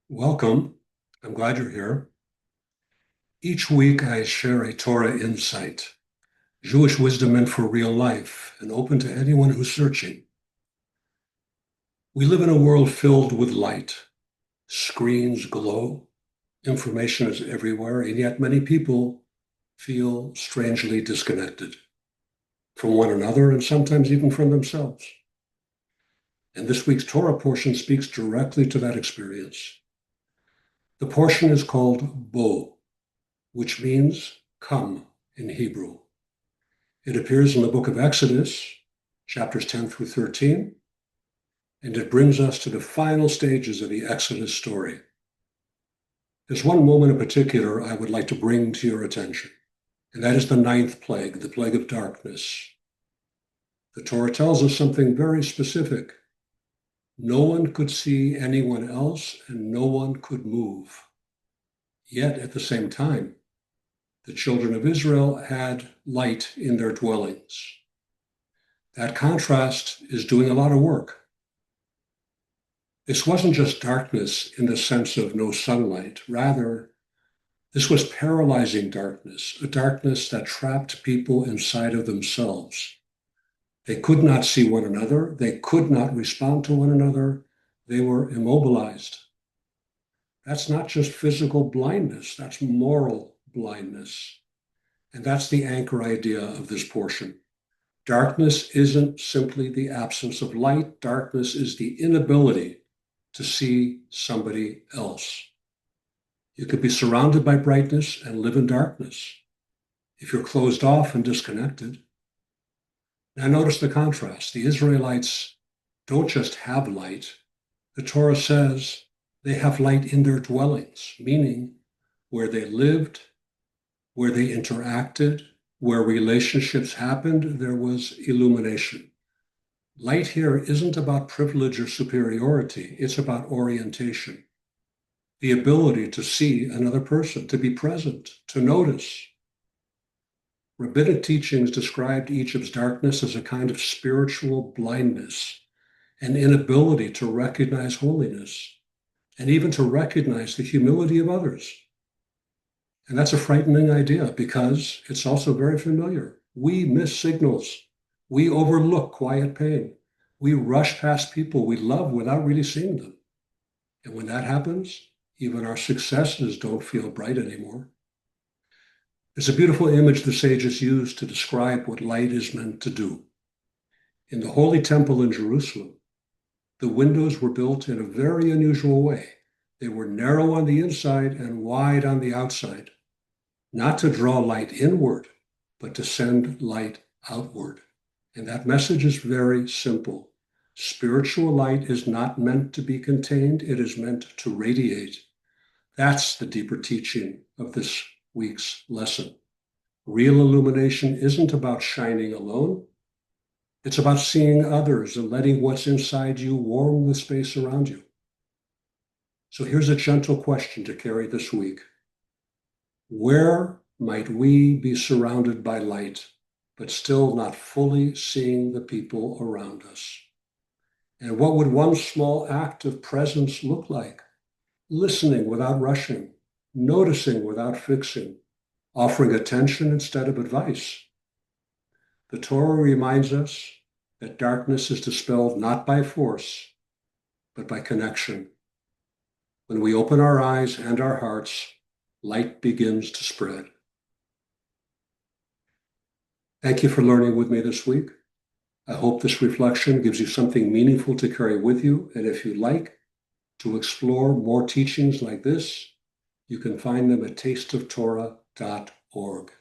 Welcome. I'm glad you're here. Each week I share a Torah insight, Jewish wisdom meant for real life and open to anyone who's searching. We live in a world filled with light. Screens glow, information is everywhere, and yet many people feel strangely disconnected from one another and sometimes even from themselves. And this week's Torah portion speaks directly to that experience. The portion is called Bo, which means come in Hebrew. It appears in the book of Exodus, chapters 10 through 13, and it brings us to the final stages of the Exodus story. There's one moment in particular I would like to bring to your attention, and that is the ninth plague, the plague of darkness. The Torah tells us something very specific. No one could see anyone else, and no one could move. Yet at the same time, the children of Israel had light in their dwellings. That contrast is doing a lot of work. This wasn't just darkness in the sense of no sunlight. Rather, this was paralyzing darkness, a darkness that trapped people inside of themselves. They could not see one another. They could not respond to one another. They were immobilized. That's not just physical blindness, that's moral blindness. And that's the anchor idea of this portion. Darkness isn't simply the absence of light. Darkness is the inability to see somebody else. You could be surrounded by brightness and live in darkness if you're closed off and disconnected. Now notice the contrast. The Israelites don't just have light. The Torah says they have light in their dwellings, meaning where they lived, where they interacted, where relationships happened, there was illumination. Light here isn't about privilege or superiority, it's about orientation. The ability to see another person, to be present, to notice. Rabbinic teachings described Egypt's darkness as a kind of spiritual blindness, an inability to recognize holiness, and even to recognize the humility of others. And that's a frightening idea because it's also very familiar. We miss signals. We overlook quiet pain. We rush past people we love without really seeing them. And when that happens, even our successes don't feel bright anymore. It's a beautiful image the sages use to describe what light is meant to do. In the Holy Temple in Jerusalem, the windows were built in a very unusual way. They were narrow on the inside and wide on the outside, not to draw light inward, but to send light outward. And that message is very simple. Spiritual light is not meant to be contained, it is meant to radiate. That's the deeper teaching of this week's lesson. Real illumination isn't about shining alone. It's about seeing others and letting what's inside you warm the space around you. So here's a gentle question to carry this week. Where might we be surrounded by light, but still not fully seeing the people around us? And what would one small act of presence look like? Listening without rushing, noticing without fixing, offering attention instead of advice. The Torah reminds us that darkness is dispelled not by force, but by connection. When we open our eyes and our hearts, light begins to spread. Thank you for learning with me this week. I hope this reflection gives you something meaningful to carry with you, and if you'd like to explore more teachings like this, you can find them at tasteoftorah.org.